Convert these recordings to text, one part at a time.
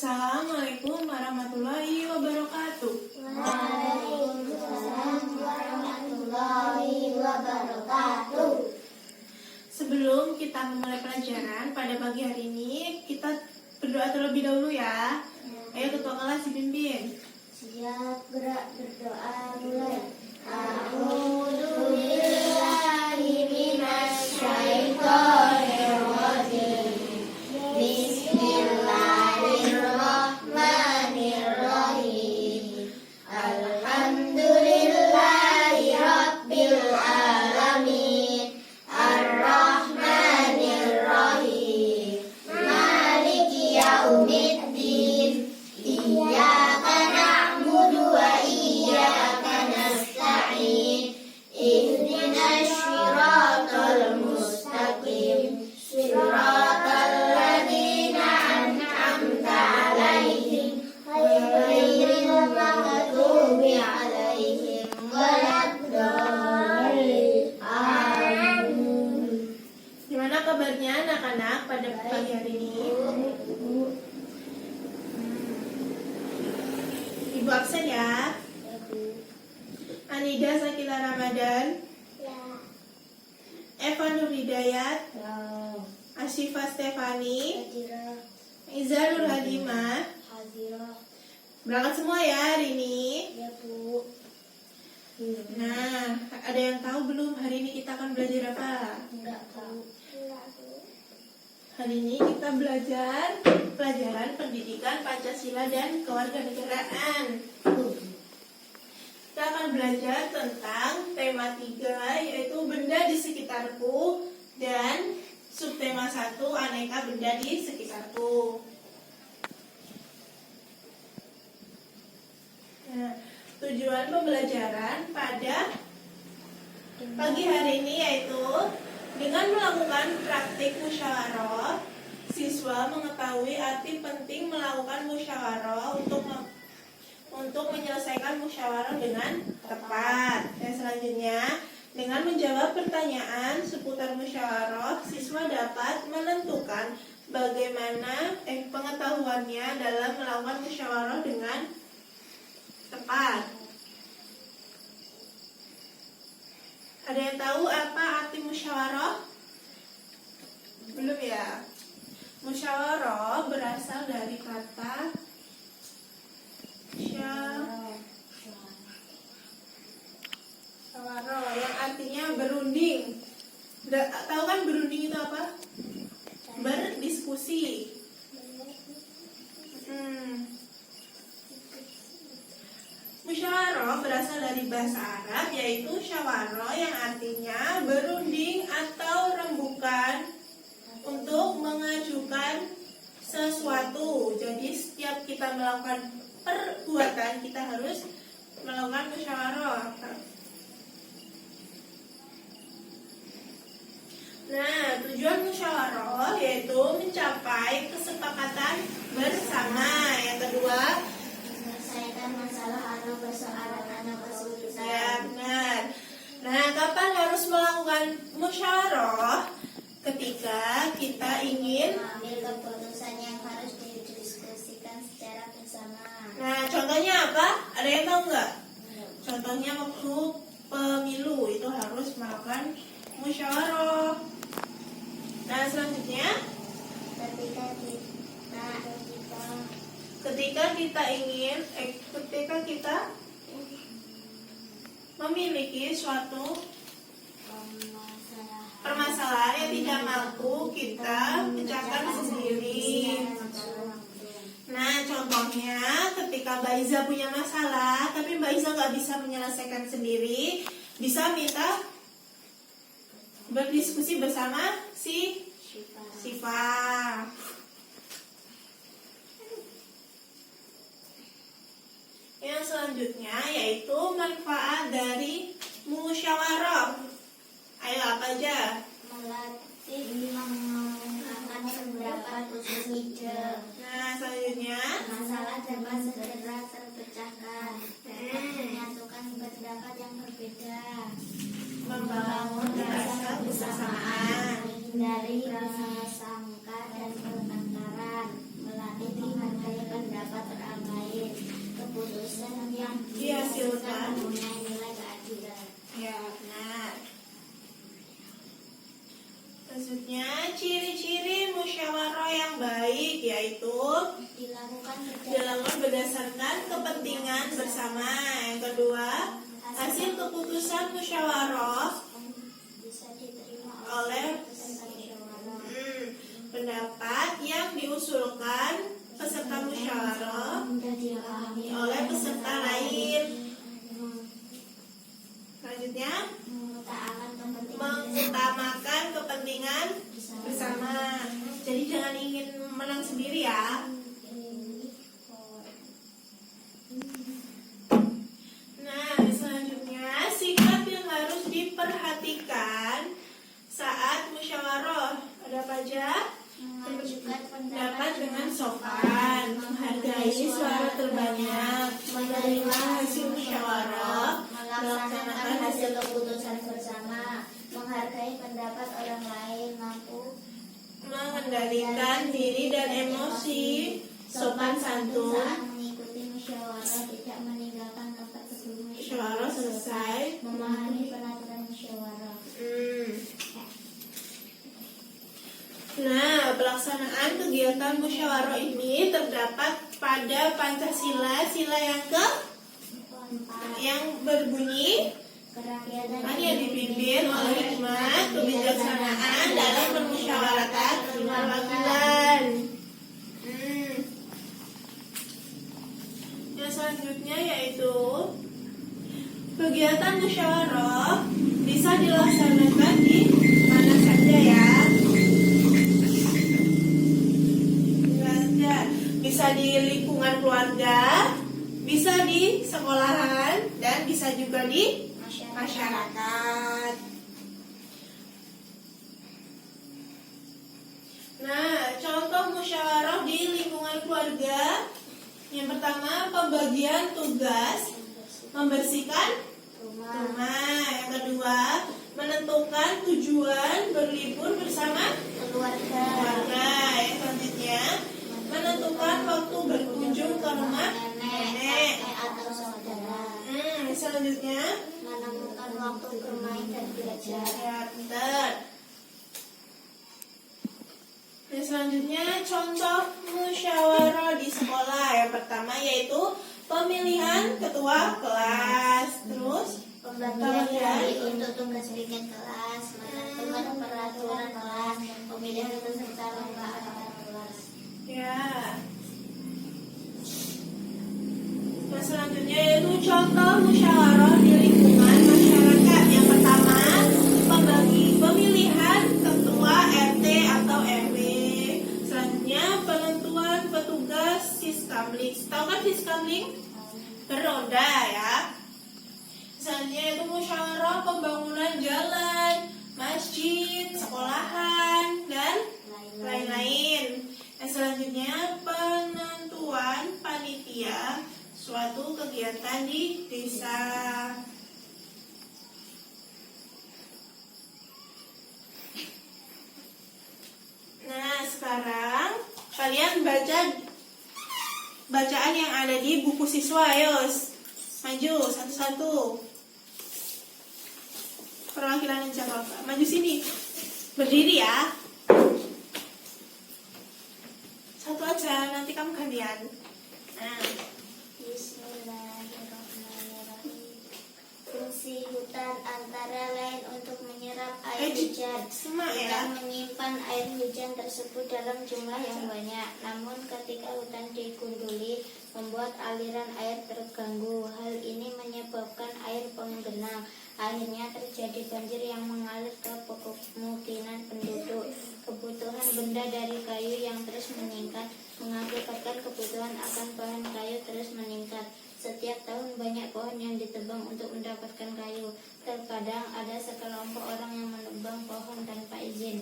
Assalamualaikum warahmatullahi wabarakatuh. Waalaikumsalam warahmatullahi wabarakatuh. Sebelum kita memulai pelajaran pada pagi hari ini, kita berdoa terlebih dahulu ya. Ayo ketua kelas dipimpin. Siap, gerak, berdoa, mulai. A'udzubillahi minasyaitonirrajim. Bismillahirrahmanirrahim. Alhamdulillahi rabbil alamin. Ar-Rahmanir-Rahim. Maliki yaumiddin. Iyyaka na'budu wa iyyaka nasta'in. Ihdinas siratal mustaqim. Siratal ladzina an'amta 'alaihim ghairil maghdubi 'alaihim waladdallin. Amin. Gimana kabarnya anak-anak pada pagi hari ini? Ibu absen ya. Anida Sakila Ramadan, Eva Nur Hidayat, Asyifa Stefani, Iza Nur Hadimah. Berangkat semua ya hari ini. Ya, Bu. Nah, ada yang tahu belum hari ini kita akan belajar apa? Enggak tahu. Hari ini kita belajar pelajaran pendidikan Pancasila dan kewarganegaraan. Kita akan belajar tentang tema 3 yaitu benda di sekitarku dan subtema 1 aneka benda di sekitarku. Nah, tujuan pembelajaran pada pagi hari ini yaitu dengan melakukan praktik musyawarah, siswa mengetahui arti penting melakukan musyawarah untuk menyelesaikan musyawarah dengan tepat. Dan selanjutnya, dengan menjawab pertanyaan seputar musyawarah, siswa dapat menentukan bagaimana pengetahuannya dalam melakukan musyawarah dengan tepat. Ada yang tahu apa arti musyawarah? Belum ya? Musyawarah berasal dari kata musyawarah yang artinya berunding. Tahu kan berunding itu apa? Berdiskusi. Musyawarah berasal dari bahasa Arab yaitu syawarah yang artinya berunding atau rembukan untuk mengajukan sesuatu. Jadi setiap kita melakukan perbuatan kita harus melakukan musyawarah. Nah, tujuan musyawarah yaitu mencapai kesepakatan bersama. Yang kedua, Menyelesaikan masalah atau persoalan anak kesulitan. ya benar. Nah, kapan harus melakukan musyawarah? Ketika kita ingin. Mengambil keputusan yang harus didiskusikan secara bersama. Nah, contohnya apa? Ada yang tahu nggak? Contohnya waktu pemilu itu harus melakukan musyawarah. Nah, selanjutnya ketika kita memiliki suatu permasalahan yang tidak mampu kita pecahkan sendiri. Nah, contohnya ketika Mbak Iza punya masalah, tapi Mbak Iza nggak bisa menyelesaikan sendiri, bisa minta berdiskusi bersama si Siva. Yang selanjutnya yaitu manfaat dari musyawarah. Ayo apa aja? Melatih mengungkapkan pendapat khusus ide. Nah, selanjutnya Masalah dapat segera terpecahkan. Menyatukan pendapat yang berbeda. membangun rasa kebersamaan. Menghindari prasangka dan pertengkaran. melatih menghargai pendapat orang lain. Keputusan yang Dihasilkan. mempunyai nilai keadilan. Ya, benar. Selanjutnya, ciri-ciri musyawarah yang baik yaitu dilakukan berdasarkan kepentingan bersama. Yang kedua, hasil keputusan musyawarah bisa diterima oleh peserta musyawarah. pendapat yang diusulkan peserta musyawarah Mudah dipahami oleh peserta lain. Selanjutnya, mengutamakan kepentingan bersama. Jadi jangan ingin menang sendiri ya. Nah, selanjutnya sikap yang harus diperhatikan saat musyawarah. Ada apa aja? mengajukan Dapat dengan sopan, menghargai suara terbanyak, menerima hasil musyawarah, melaksanakan hasil keputusan bersama, menghargai pendapat orang lain, mampu mengendalikan diri dan emosi, sopan santun. saat mengikuti musyawarah, tidak meninggalkan tempat sebelum Musyawarah selesai. memahami peraturan musyawarah. Nah, pelaksanaan kegiatan musyawarah ini terdapat pada Pancasila, sila yang berbunyi Kerakyatan yang dipimpin oleh hikmat kebijaksanaan dalam permusyawaratan perwakilan. Yang selanjutnya yaitu kegiatan musyawarah bisa dilaksanakan di mana saja ya. Bisa di lingkungan keluarga, bisa di sekolahan, dan bisa juga di masyarakat. Nah, contoh musyawarah di lingkungan keluarga. Yang pertama, pembagian tugas membersihkan rumah. Yang kedua, menentukan tujuan berlibur bersama keluarga. Yang selanjutnya, menentukan waktu berkunjung ke rumah nenek. Atau saudara. Selanjutnya, Menemukan waktu bermain dan belajar. ya pintar. Dan selanjutnya, contoh musyawarah di sekolah. Yang pertama yaitu pemilihan ketua kelas. Terus Pembagian hari untuk tugas bikin kelas, menentukan peraturan kelas, pemilihan peserta lomba antar kelas. ya. Dan selanjutnya yaitu contoh musyawarah di lingkungan masyarakat. Yang pertama, pemilihan ketua RT atau RW. Selanjutnya, penentuan petugas siskamling. Tahu kan siskamling? Beroda ya. Selanjutnya itu musyawarah pembangunan jalan, masjid, sekolahan, dan lain-lain. Dan selanjutnya penentuan panitia suatu kegiatan di desa. Nah, sekarang kalian baca bacaan yang ada di buku siswa. Ayo, maju satu-satu. Perwakilan Jakarta, maju sini. Berdiri ya. Satu aja, nanti kamu gantian. Nah, Bismillahirrahmanirrahim. Fungsi hutan antara lain untuk menyerap air hujan. semak ya. Hutan menyimpan air hujan tersebut dalam jumlah yang banyak. Namun ketika hutan digunduli, membuat aliran air terganggu. Hal ini menyebabkan air penggenang. Akhirnya terjadi banjir yang mengalir ke pemukiman penduduk. Kebutuhan benda dari kayu yang terus meningkat mengakibatkan kebutuhan akan bahan kayu terus meningkat. Setiap tahun banyak pohon yang ditebang untuk mendapatkan kayu. Terkadang ada sekelompok orang yang menebang pohon tanpa izin.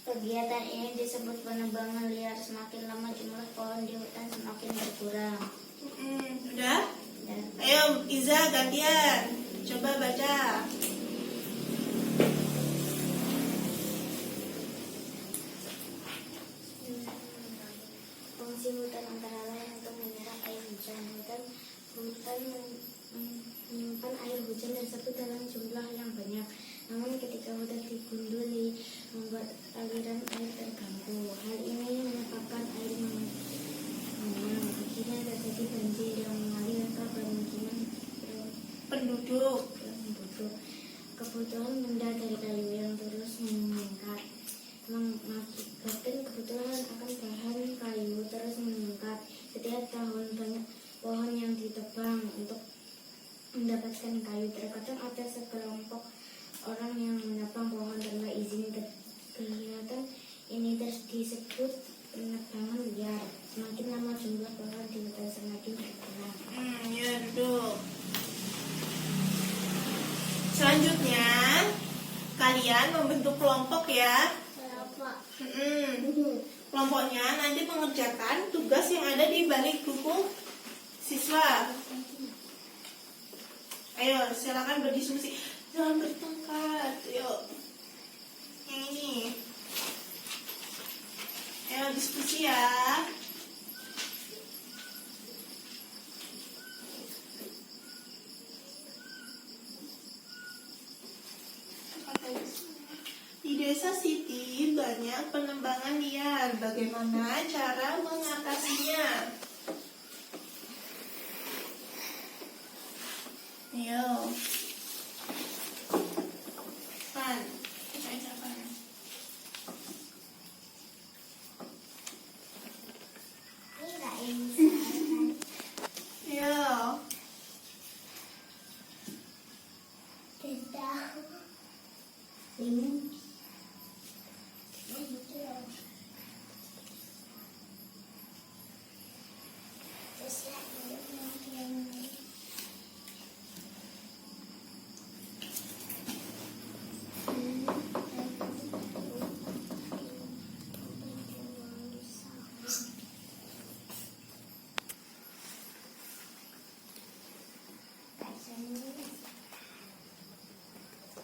Kegiatan ini disebut penebangan liar. Semakin lama jumlah pohon di hutan semakin berkurang. Udah? Dan Ayo, Iza gantian. Coba baca. kebutuhan benda dari kayu yang terus meningkat. Mengakibatkan kebutuhan akan bahan kayu terus meningkat. Setiap tahun banyak pohon yang ditebang untuk mendapatkan kayu. Terkadang ada sekelompok orang yang menebang pohon tanpa izin. Kegiatan ini disebut penebangan liar. Semakin lama jumlah pohon di hutan semakin berkurang. Ya, duduk. Selanjutnya, kalian membentuk kelompok ya. Kelompoknya nanti mengerjakan tugas yang ada di balik buku siswa. Ayo, silakan berdiskusi. Jangan bertengkar. Yuk. Yang ini. Ayo diskusi ya. Di desa Siti banyak penebangan liar. Bagaimana cara mengatasinya? Ayo. Pan. Ayo.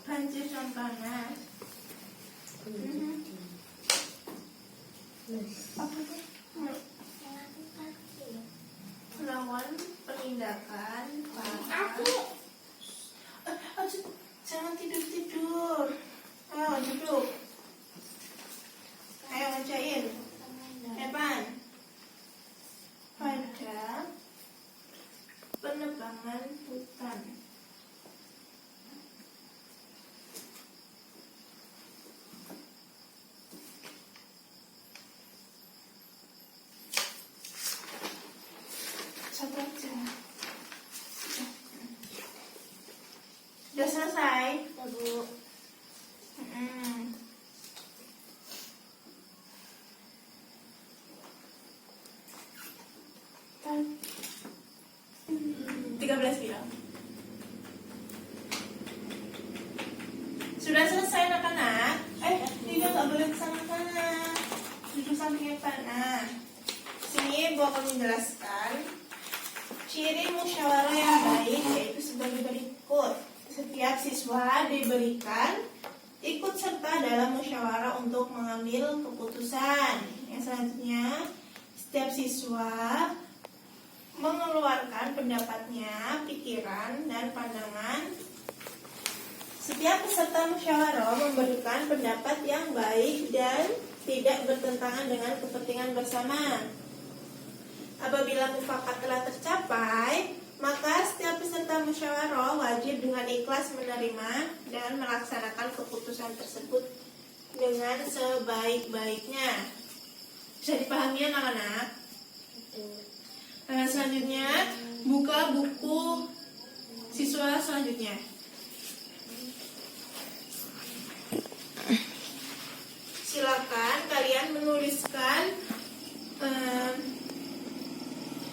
Banjir dan panas. Apa tuh? Melawan penindakan jangan tidur. Ayo duduk. Ayo ngerjain. Evan. Pada penebangan hutan. Udah selesai? Ya, Bu. Kan 13 bilang. Sudah selesai anak-anak? Tidak, nggak boleh kesana-sana. Duduk samping Evan. Nah, sini Bu akan menjelaskan ciri musyawarah yang baik, yaitu sebagai berikut. Setiap siswa diberikan ikut serta dalam musyawarah untuk mengambil keputusan. Yang selanjutnya, setiap siswa mengeluarkan pendapatnya, pikiran, dan pandangan. Setiap peserta musyawarah memberikan pendapat yang baik dan tidak bertentangan dengan kepentingan bersama. Apabila mufakat telah tercapai, maka setiap peserta musyawarah wajib dengan ikhlas menerima dan melaksanakan keputusan tersebut dengan sebaik-baiknya. Bisa dipahami anak-anak? Selanjutnya, buka buku siswa selanjutnya. Silakan kalian menuliskan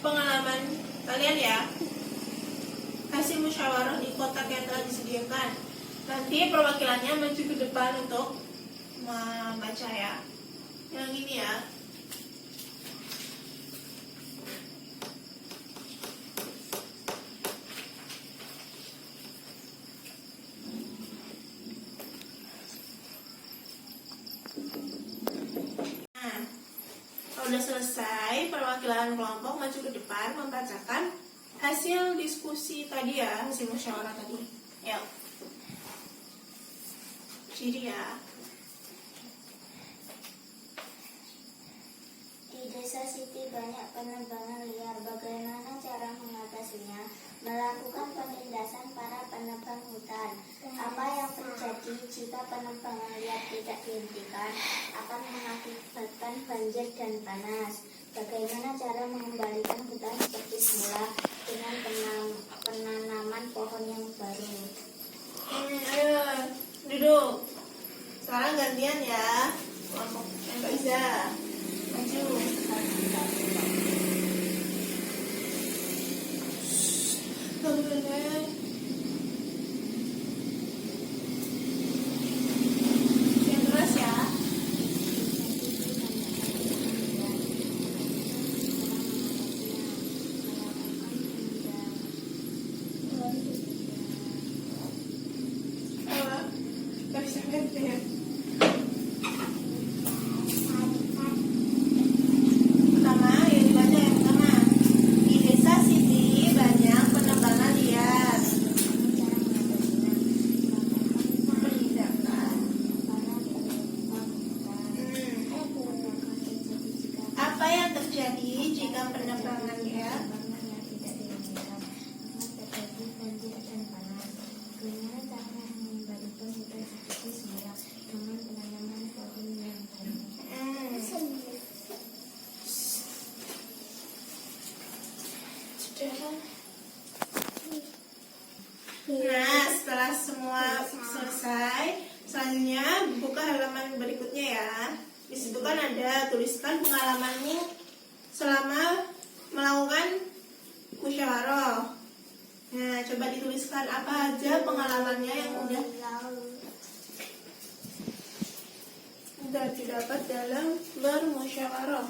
pengalaman kalian ya, hasil musyawarah di kotak yang telah disediakan. Nanti perwakilannya maju ke depan untuk membaca ya. Yang ini ya. Sudah selesai, perwakilan kelompok maju ke depan membacakan hasil diskusi tadi ya, hasil musyawarah tadi. Yuk. Ciri ya. Di desa Siti banyak penebangan liar. Bagaimana cara mengatasinya? Melakukan penindasan para penebang hutan. Apa yang terjadi jika penerbangan liar tidak dihentikan akan mengakibatkan banjir dan panas. Bagaimana cara mengembalikan hutan seperti semula dengan penanaman pohon yang baru? Ayo duduk. Sekarang gantian ya. Kelompok yang Faiza. Maju. Gak boleh. Yang keras ya. Apa? Gak bisa gantian. Pertama, yang dibaca yang pertama. Di desa sini banyak penerbangan liar. Penindakan. Apa yang terjadi jika penerbangan liar? Nah, setelah semua selesai, selanjutnya buka halaman berikutnya ya. Disebutkan ada tuliskan pengalamanmu selama melakukan musyawarah. Nah, coba dituliskan apa aja pengalamannya yang udah didapat dalam bermusyawarah.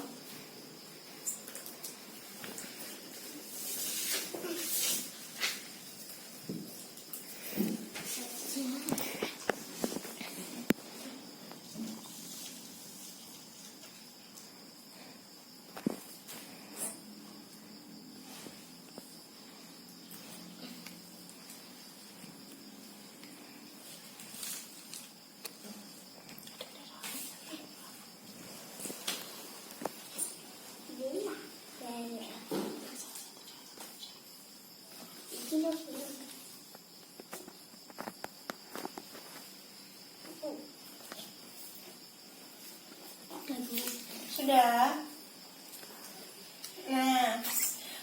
Sudah. Nah,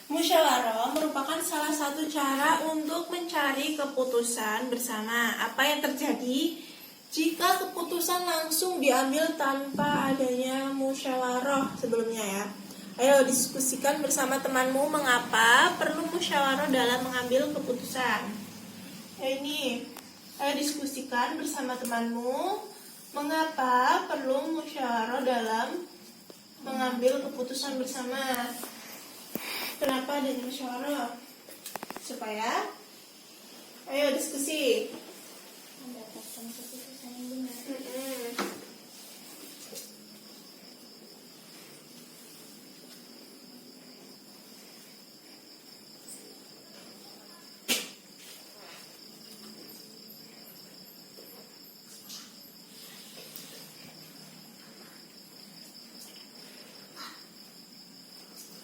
musyawarah merupakan salah satu cara untuk mencari keputusan bersama. Apa yang terjadi jika keputusan langsung diambil tanpa adanya musyawarah sebelumnya ya? Ayo diskusikan bersama temanmu mengapa perlu musyawarah dalam mengambil keputusan. Ya ini, ayo diskusikan bersama temanmu mengapa perlu musyawarah dalam mengambil keputusan bersama. Kenapa ada musyawarah? Supaya, ayo diskusi. Mendapatkan keputusan yang benar.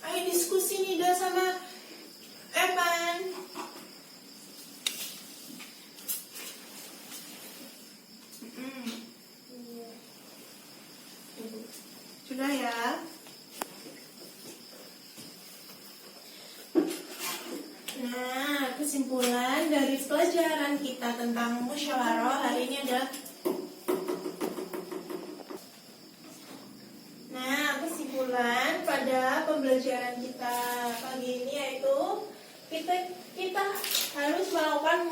Ayo diskusi Nida sama Evan. Sudah ya. Nah, kesimpulan dari pelajaran kita tentang musyawarah hari ini adalah kesimpulan pada pembelajaran kita pagi ini yaitu kita harus melakukan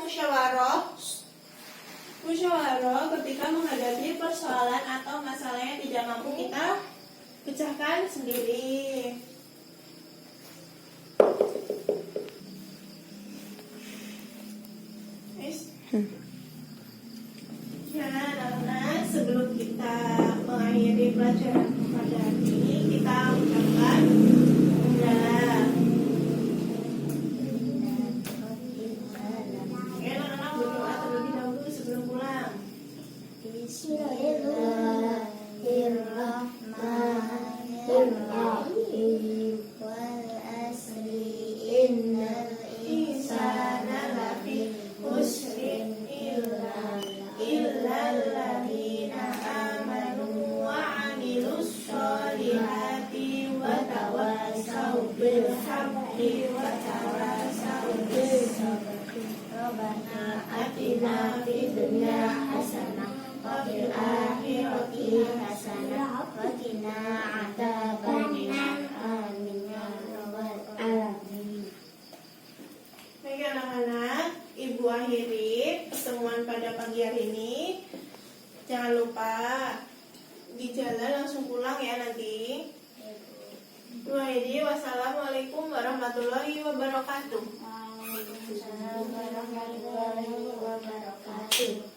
musyawarah ketika menghadapi persoalan atau masalah yang tidak mampu kita pecahkan sendiri. Nah, sebelum kita mengakhiri pelajaran pada hari ini, kita ucapkan hamdalah. Oke, anak-anak berdoa terlebih dahulu sebelum pulang. Bismillahirrahmanirrahim. Wal asri innal insana lafi khusrin illa Jangan lupa di jalan langsung pulang ya nanti. Wassalamualaikum warahmatullahi wabarakatuh. Waalaikumsalam warahmatullahi wabarakatuh.